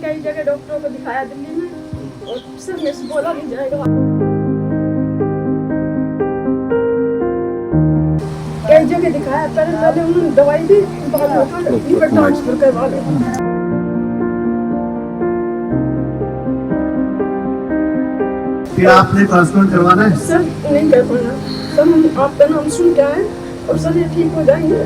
कई जगह डॉक्टरों को दिखाया दिल्ली में और सर में से बोला नहीं जाएगा। कई जगह दिखाया, पहले उन्होंने दवाई दी, बाद में लीवर ट्रांसफर करवा लो। फिर आपने ट्रांसप्लांट करवाना है? सर नहीं करवाना सर, हम आपका नाम सुन के आए और सर ये ठीक हो जाएंगे।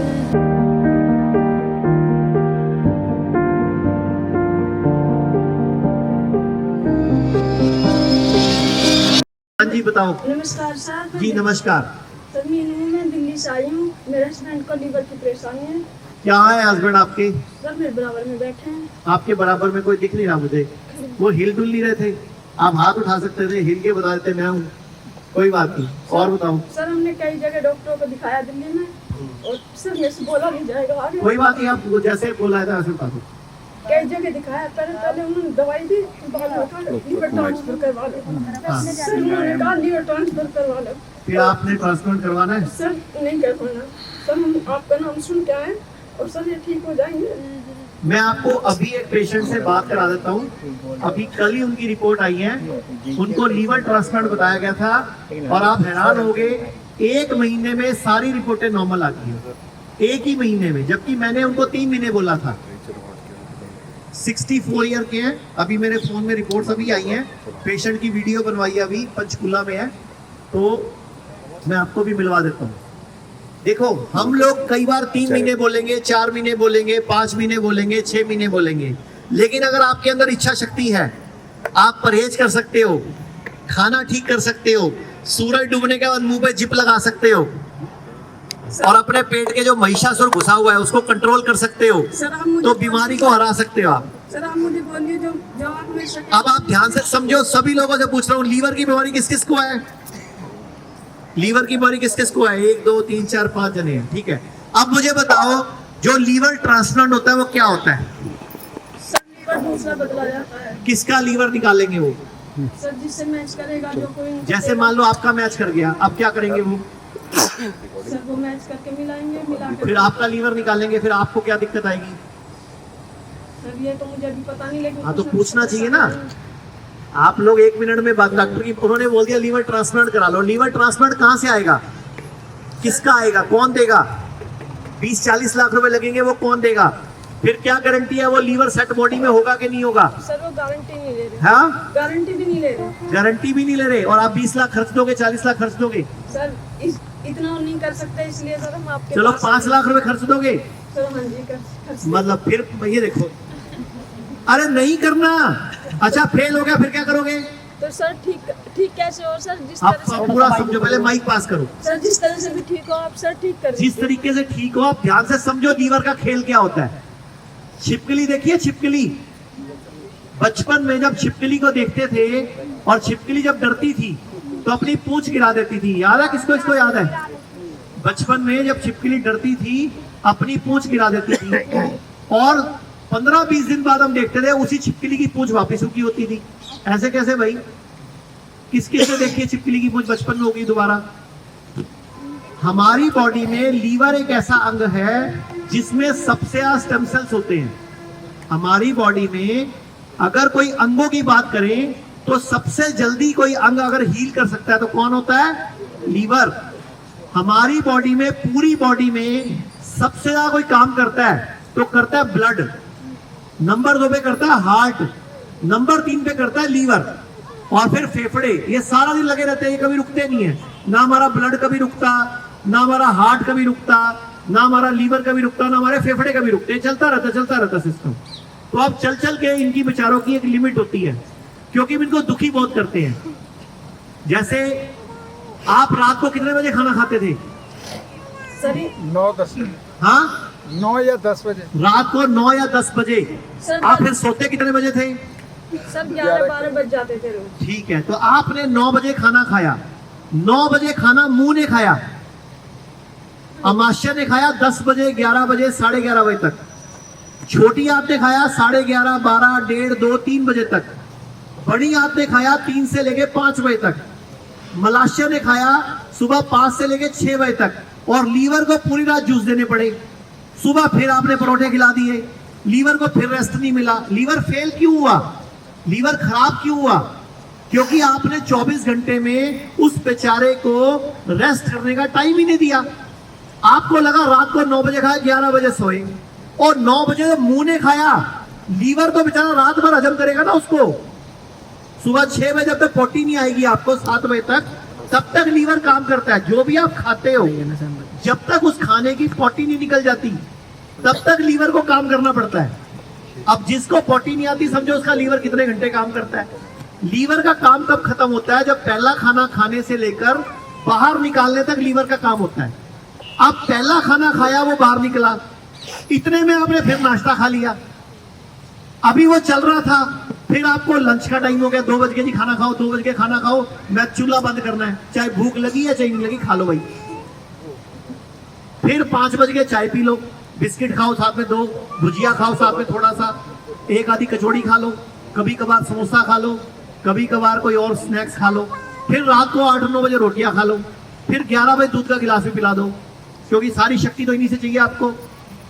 हाँ जी बताओ। नमस्कार सर। जी नमस्कार। सर मैं दिल्ली से आई हूँ, मेरे हस्बैंड को लीवर की परेशानी है। क्या है हस्बैंड आपके? सर मेरे बराबर में बैठे हैं। आपके बराबर में कोई दिख नहीं रहा मुझे। वो हिल डुल नहीं रहे थे, आप हाथ उठा सकते थे, हिल के बता देते मैं हूँ। कोई बात नहीं, और बताओ। सर हमने कई जगह डॉक्टरों को दिखाया दिल्ली में और सर में से बोला नहीं जाएगा आगे। कोई बात नहीं, आप जैसे बोला है वैसे बता दो। कई जगह दिखाया, पहले उन्होंने दवाई दी, बाद में लीवर ट्रांसफर करवा लो। सर उन्होंने कहा लीवर ट्रांसफर करवा लो। फिर आपने ट्रांसप्लांट करवाना है? सर नहीं करवाना सर, हम आपका नाम सुन के आए और सर ये ठीक हो जाएंगे। मैं आपको अभी एक पेशेंट से बात करा देता हूँ। अभी कल ही उनकी रिपोर्ट आई है, उनको लीवर ट्रांसप्लांट बताया गया था और आप हैरान होंगे, 1 महीने में सारी रिपोर्टें नॉर्मल आ गई हैं, 1 ही महीने में, जबकि मैंने उनको 3 महीने बोला था। 64 ईयर के हैं। अभी मेरे फोन में रिपोर्ट्स अभी आई हैं, पेशेंट की वीडियो बनवाई है, अभी पंचकुला में है, तो मैं आपको भी मिलवा देता हूँ। देखो हम लोग कई बार 3 महीने बोलेंगे, 4 महीने बोलेंगे, 5 महीने बोलेंगे, 6 महीने बोलेंगे, लेकिन अगर आपके अंदर इच्छा शक्ति है, आप परहेज कर सकते हो, खाना ठीक कर सकते हो, सूरज डूबने के बाद मुंह पे जिप लगा सकते हो और अपने पेट के जो महिषासुर घुसा हुआ है उसको कंट्रोल कर सकते हो, तो बीमारी को हरा सकते हो आप। सर आप मुझे बोलिए जो जवाब मिल सके। अब आप ध्यान से समझो, सभी लोगों से पूछ रहा हूँ, लीवर की बीमारी किस किस को है? लीवर की बीमारी किस किस को है? 1 2 3 4 5 जने हैं, ठीक है। अब मुझे बताओ, जो लीवर ट्रांसप्लांट होता है वो क्या होता है? सर लीवर दूसरा बदला जाता है। किसका लीवर निकालेंगे वो? सर जिससे मैच करेगा जो कोई। जैसे मान लो आपका मैच कर गया, अब क्या करेंगे वो? सर वो मैच करके मिलाएंगे, मिलाकर फिर आपका लीवर निकालेंगे, फिर आपको क्या दिक्कत आएगी? सर ये तो मुझे अभी पता नहीं, लेकिन हाँ तो पूछना चाहिए ना। आप लोग 1 मिनट में बात, डॉक्टर की उन्होंने बोल दिया लीवर ट्रांसप्लांट करा लो। लीवर ट्रांसप्लांट कहाँ से आएगा? किसका आएगा? कौन देगा? 20-40 लाख रुपए लगेंगे, वो कौन देगा? फिर क्या गारंटी है वो लीवर सेट बॉडी में होगा कि नहीं होगा? सर वो गारंटी नहीं ले रहे। हाँ गारंटी भी नहीं ले रहे। गारंटी भी नहीं ले रहे, और आप 20 लाख खर्च दोगे, 40 लाख खर्च दोगे? सर इतना नहीं कर सकते, इसलिए सर हम आपके चलो पास 5 लाख रुपए खर्च दोगे? सर हाँ जी कर मतलब फिर ये देखो, अरे नहीं करना। अच्छा फेल हो गया, फिर क्या करोगे? तो सर ठीक कैसे हो सर? जिस आप तरह से पूरा समझो, पहले माइक पास करो। सर जिस तरह से भी ठीक हो आप, सर ठीक कर जिस तरीके से ठीक हो आप ध्यान से समझो, लीवर का खेल क्या होता है। छिपकली देखिए, छिपकली, बचपन में जब छिपकली को देखते थे और छिपकली जब डरती थी तो अपनी पूंछ गिरा देती थी। याद है किसको? इसको याद है? बचपन में जब छिपकली डरती थी अपनी पूंछ गिरा देती थी और 15-20 दिन बाद हम देखते थे उसी छिपकली की पूंछ वापस उगी होती थी। ऐसे कैसे भाई? किसके से देखिए छिपकली की पूंछ बचपन में होगी दोबारा। हमारी बॉडी में लीवर एक ऐसा अंग है जिसमें सबसे ज्यादा स्टेम सेल्स होते हैं। हमारी बॉडी में अगर कोई अंगों की बात करें तो सबसे जल्दी कोई अंग अगर हील कर सकता है तो कौन होता है? लीवर। हमारी बॉडी में, पूरी बॉडी में सबसे ज्यादा कोई काम करता है तो करता है ब्लड, नंबर 2 पे करता है हार्ट, नंबर 3 पे करता है लीवर, और फिर फेफड़े। ये सारा दिन लगे रहते हैं, ये कभी रुकते नहीं है। ना हमारा ब्लड कभी रुकता, ना हमारा हार्ट कभी रुकता, ना हमारा लीवर कभी रुकता, ना हमारे फेफड़े कभी रुकते। चलता रहता सिस्टम। तो अब चल चल के इनकी बेचारों की एक लिमिट होती है, क्योंकि इनको दुखी बहुत करते हैं। जैसे आप रात को कितने बजे खाना खाते थे? सर 9-10। हाँ 9 या 10 बजे। रात को 9 या 10 बजे। सर आप फिर सोते कितने बजे थे? सर 11-12 बज जाते थे रोज। ठीक है, तो आपने 9 बजे खाना खाया, 9 बजे खाना मुंह ने खाया, अमाशय ने खाया 10 बजे, 11 बजे, 11:30 बजे तक। छोटी आंत ने खाया 11:30, 12, 1:30, 2, 3 बजे तक। बड़ी आंत ने खाया 3 से लेके 5 बजे तक। मलाशय ने खाया सुबह 5 से लेके 6 बजे तक। और लीवर को पूरी रात जूस देने पड़े। सुबह फिर आपने परोठे खिला दिए, लीवर को फिर रेस्ट नहीं मिला। लीवर फेल क्यों हुआ, लीवर खराब क्यों हुआ? क्योंकि आपने 24 घंटे में उस बेचारे को रेस्ट करने का टाइम ही नहीं दिया। आपको लगा रात को 9 बजे खाया, 11 बजे सोए, और 9 बजे जब मुंह ने खाया, लीवर तो बेचारा रात भर हजम करेगा ना उसको। सुबह 6 बजे जब तक पोटी नहीं आएगी आपको 7 बजे तक, तब तक लीवर काम करता है। जो भी आप खाते हो, जब तक उस खाने की पोटी नहीं निकल जाती, तब तक लीवर को काम करना पड़ता है। अब जिसको पोटी नहीं आती, समझो उसका लीवर कितने घंटे काम करता है। लीवर का काम तब खत्म होता है जब पहला खाना खाने से लेकर बाहर निकालने तक लीवर का काम होता है। अब पहला खाना खाया, वो बाहर निकला, इतने में आपने फिर नाश्ता खा लिया, अभी वो चल रहा था, फिर आपको लंच का टाइम हो गया, 2 बज के जी खाना खाओ, 2 बज के खाना खाओ, मैं चूल्हा बंद करना है, चाहे भूख लगी या चाहे नहीं लगी, खा लो भाई। फिर 5 बज के चाय पी लो, बिस्किट खाओ साथ में, 2 भुजिया खाओ साथ में, थोड़ा सा एक आधी कचौड़ी खा लो, कभी कभार समोसा खा लो, कभी कभार कोई और स्नैक्स खा लो। फिर रात को 8-9 बजे रोटियां खा लो, फिर 11 बजे दूध का गिलास भी पिला दो, क्योंकि सारी शक्ति तो इन्हीं से चाहिए आपको।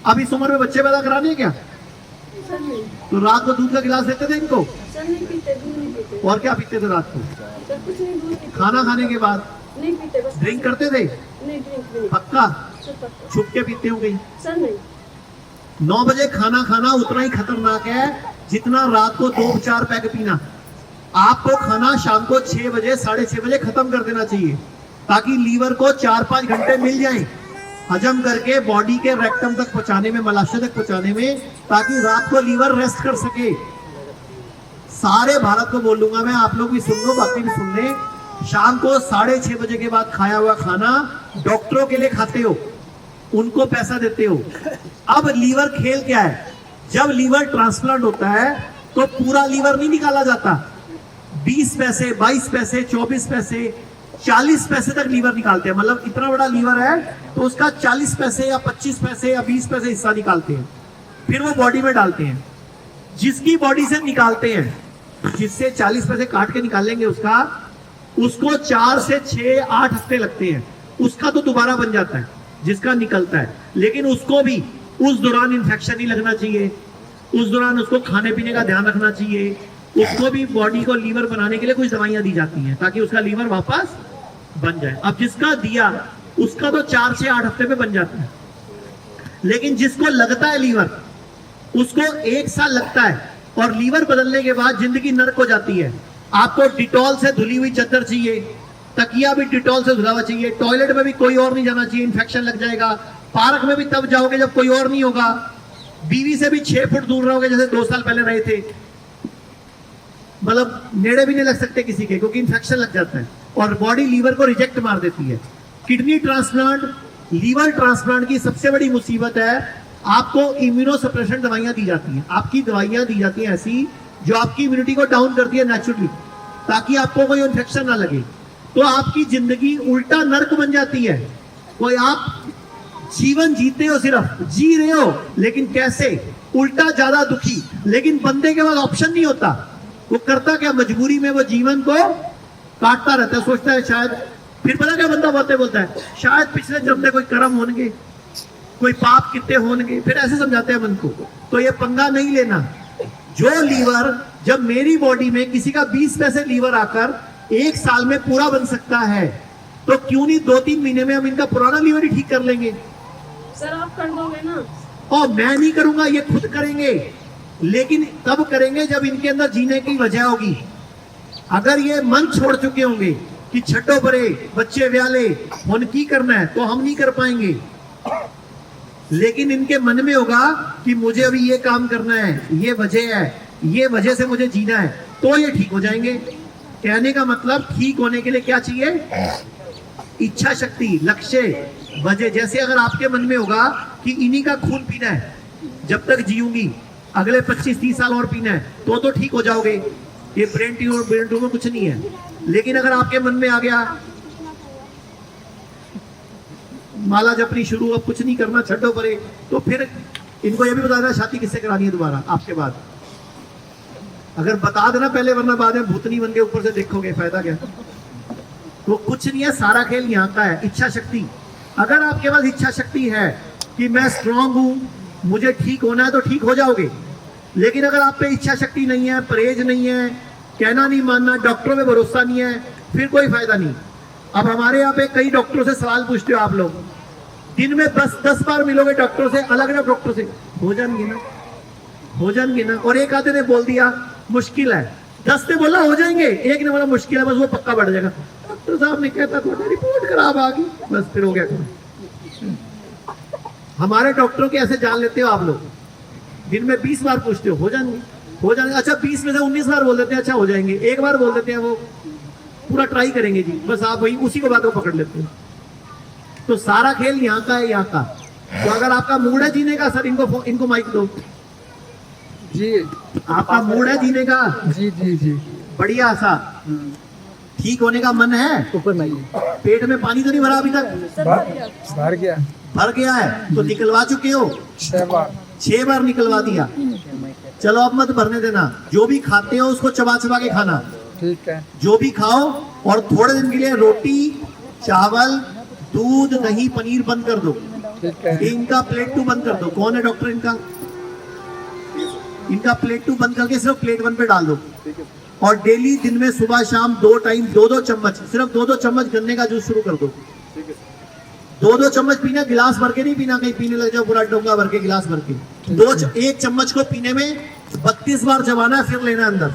अब इस उम्र में बच्चे पैदा कराने हैं क्या? सर नहीं, तो रात को दूध का गिलास देते थे इनको? सर नहीं पीते, दूध नहीं पीते। और क्या पीते थे रात को? सर कुछ नहीं, दूध पीते। खाना खाने के बाद नहीं पीते, बस ड्रिंक करते थे? नहीं, ड्रिंक नहीं। पक्का? सर पक्का। छुप के पीते हो गई? सर नहीं। 9 बजे खाना खाना उतना ही खतरनाक है जितना रात को 2-4 पैक पीना। आपको खाना शाम को 6 बजे 6:30 बजे खत्म कर देना चाहिए, ताकि लीवर को 4-5 घंटे मिल जाएं हजम करके बॉडी के रेक्टम तक पहुंचाने में, मलाशय तक पहुंचाने में, ताकि रात को लीवर रेस्ट कर सके। सारे भारत को बोलूंगा मैं, आप लोग भी सुन लो, बाकी भी सुन ले। शाम को 6:30 बजे के बाद खाया हुआ खाना डॉक्टरों के लिए खाते हो, उनको पैसा देते हो। अब लीवर खेल क्या है, जब लीवर ट्रांसप्लांट होता है तो पूरा लीवर नहीं निकाला जाता, 20 पैसे, 22 पैसे, 24 पैसे, 40 पैसे तक लीवर निकालते हैं। मतलब इतना बड़ा लीवर है तो उसका 40 पैसे या 25 पैसे या 20 पैसे हिस्सा निकालते हैं, फिर वो बॉडी में डालते हैं। जिसकी बॉडी से निकालते हैं, जिससे 40 पैसे काट के निकालेंगे उसको 4 से 6-8 हफ्ते लगते हैं, उसका तो दोबारा बन जाता है जिसका निकलता है। लेकिन उसको भी उस दौरान इन्फेक्शन नहीं लगना चाहिए, उस दौरान उसको खाने पीने का ध्यान रखना चाहिए, उसको भी बॉडी को लीवर बनाने के लिए कुछ दवाइयां दी जाती हैं ताकि उसका लीवर वापस बन जाए। अब जिसका दिया उसका तो 4 से 8 हफ्ते में बन जाता है, लेकिन जिसको लगता है लीवर, उसको 1 साल लगता है, और लीवर बदलने के बाद जिंदगी नर्क हो जाती है। आपको डिटॉल से धुली हुई चादर चाहिए, तकिया भी डिटॉल से धुला हुआ चाहिए, टॉयलेट में भी कोई और नहीं जाना चाहिए, इन्फेक्शन लग जाएगा। पार्क में भी तब जाओगे जब कोई और नहीं होगा। बीवी से भी 6 फुट दूर रहोगे जैसे 2 साल पहले रहे थे, मतलब नेड़े भी नहीं लग सकते किसी के, क्योंकि इन्फेक्शन लग जाता है और बॉडी लीवर को रिजेक्ट मार देती है। किडनी ट्रांसप्लांट, लीवर ट्रांसप्लांट की सबसे बड़ी मुसीबत है, आपको इम्यूनोसप्रेशन दवाइयां दी जाती हैं। आपकी दवाइयां दी जाती हैं ऐसी जो आपकी इम्यूनिटी को डाउन करती है नेचुरली, ताकि आपको कोई इन्फेक्शन ना लगे। तो आपकी जिंदगी उल्टा नर्क बन जाती है। कोई आप जीवन जीते हो, सिर्फ जी रहे हो, लेकिन कैसे? उल्टा ज्यादा दुखी। लेकिन बंदे के पास ऑप्शन नहीं होता, वो करता क्या, मजबूरी में वो जीवन को काटता रहता है, सोचता है शायद, फिर पता क्या बंदा बोलता है, शायद पिछले जन्म में कोई कर्म होंगे, कोई पाप कितने होंगे, फिर ऐसे समझाते हैं मन को। तो ये पंगा नहीं लेना। जो लीवर, जब मेरी बॉडी में किसी का 20 पैसे लीवर आकर 1 साल में पूरा बन सकता है, तो क्यों नहीं 2-3 महीने में हम इनका पुराना लीवर ही ठीक कर लेंगे। सर आप कर दोगे ना? और मैं नहीं करूंगा, ये खुद करेंगे, लेकिन तब करेंगे जब इनके अंदर जीने की वजह होगी। अगर ये मन छोड़ चुके होंगे कि छठो परे, बच्चे व्याले, फोन की करना है, तो हम नहीं कर पाएंगे। लेकिन इनके मन में होगा कि मुझे अभी ये काम करना है, ये वजह है, ये वजह से मुझे जीना है, तो ये ठीक हो जाएंगे। कहने का मतलब, ठीक होने के लिए क्या चाहिए? इच्छा शक्ति, लक्ष्य, वजह। जैसे अगर आपके मन में होगा कि इन्हीं का खून पीना है, जब तक जीऊंगी अगले 25-30 साल और पीना है, तो ठीक हो जाओगे। ये ब्रेन ट्यूमर कुछ नहीं है। लेकिन अगर आपके मन में आ गया माला जपनी शुरू, अब कुछ नहीं करना, छठो परे, तो फिर इनको ये भी बता देना शादी किससे करानी है दोबारा आपके बाद। अगर बता देना पहले, वरना बाद में भूतनी बन के ऊपर से देखोगे, फायदा क्या। तो कुछ नहीं है, सारा खेल यहाँ का है, इच्छा शक्ति। अगर आपके पास इच्छा शक्ति है कि मैं स्ट्रांग हूं, मुझे ठीक होना है तो ठीक हो जाओगे। लेकिन अगर आप पे इच्छा शक्ति नहीं है, परहेज नहीं है, कहना नहीं मानना, डॉक्टरों पे भरोसा नहीं है, फिर कोई फायदा नहीं। अब हमारे यहाँ पे कई डॉक्टरों से सवाल पूछते हो आप लोग, दिन में बस 10 बार मिलोगे डॉक्टरों से, अलग अलग डॉक्टर से, हो जाएंगे ना, हो जाएंगे ना। और एक आधे ने बोल दिया मुश्किल है, 10 ने बोला हो जाएंगे, एक ने बोला मुश्किल है, बस वो पक्का बढ़ जाएगा। डॉक्टर साहब ने कहता था रिपोर्ट खराब आ गई, बस फिर हो गया काम। हमारे डॉक्टरों के ऐसे जान लेते हो आप लोग, दिन में 20 बार पूछते हो जाएंगे, हो जाएंगे। अच्छा 20 में से 19 बार बोल देते हैं अच्छा हो जाएंगे, एक बार बोल देते हैं वो पूरा ट्राई करेंगे जी, बस आप वही उसी को बात को पकड़ लेते हैं। तो सारा खेल यहाँ का है, यहाँ का। तो अगर आपका मूड है जीने का, सर इनको माइक दो जी। आपका मूड है जीने का? जी जी जी। बढ़िया सा ठीक होने का मन है? ऊपर नहीं, पेट में पानी तो नहीं भरा अभी तक? भर गया, भर गया है तो निकलवा चुके हो? 6 बार। 6 बार निकलवा दिया। चलो अब मत भरने देना, जो भी खाते हो उसको चबा चबा के खाना, ठीक है। जो भी खाओ। और थोड़े दिन के लिए रोटी, चावल, दूध, दही, पनीर बंद कर दो। ठीक है। इनका प्लेट 2 बंद कर दो। कौन है डॉक्टर इनका? इनका प्लेट 2 बंद करके सिर्फ प्लेट 1 पे डाल दो। और डेली दिन में सुबह शाम 2 टाइम 2-2 चम्मच, सिर्फ 2-2 चम्मच गन्ने का जूस शुरू कर दो। 2-2 चम्मच पीना, गिलास भर के नहीं पीना, कहीं पीने लग जाओ पूरा डोंगा भर के, गिलास भर के। 1 चम्मच को पीने में 32 बार चबाना है, फिर लेना अंदर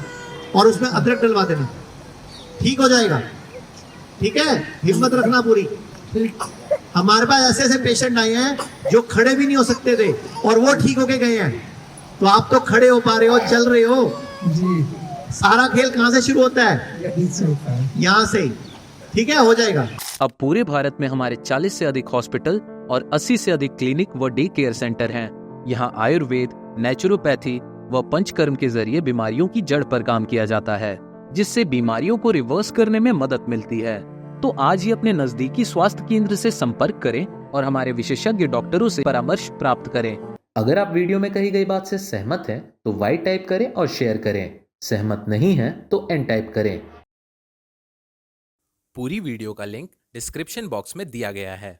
और उसमें अदरक डलवा देना, ठीक हो जाएगा। ठीक है, हिम्मत रखना पूरी। हमारे पास ऐसे ऐसे पेशेंट आए हैं जो खड़े भी नहीं हो सकते थे और वो ठीक होके गए हैं। तो आप तो खड़े हो पा रहे हो, चल रहे हो जी। सारा खेल कहाँ से शुरू होता है? यहाँ से। ठीक है, हो जाएगा। अब पूरे भारत में हमारे 40 से अधिक हॉस्पिटल और 80 से अधिक क्लिनिक व डे केयर सेंटर हैं। यहाँ आयुर्वेद, नेचुरोपैथी व पंचकर्म के जरिए बीमारियों की जड़ पर काम किया जाता है, जिससे बीमारियों को रिवर्स करने में मदद मिलती है। तो आज ही अपने नजदीकी स्वास्थ्य केंद्र से संपर्क करें और हमारे विशेषज्ञ डॉक्टरों से परामर्श प्राप्त करें। अगर आप वीडियो में कही गई बात से सहमत हैं, तो वाई टाइप करें और शेयर करें। सहमत नहीं हैं तो एन टाइप करें। पूरी वीडियो का लिंक डिस्क्रिप्शन बॉक्स में दिया गया है।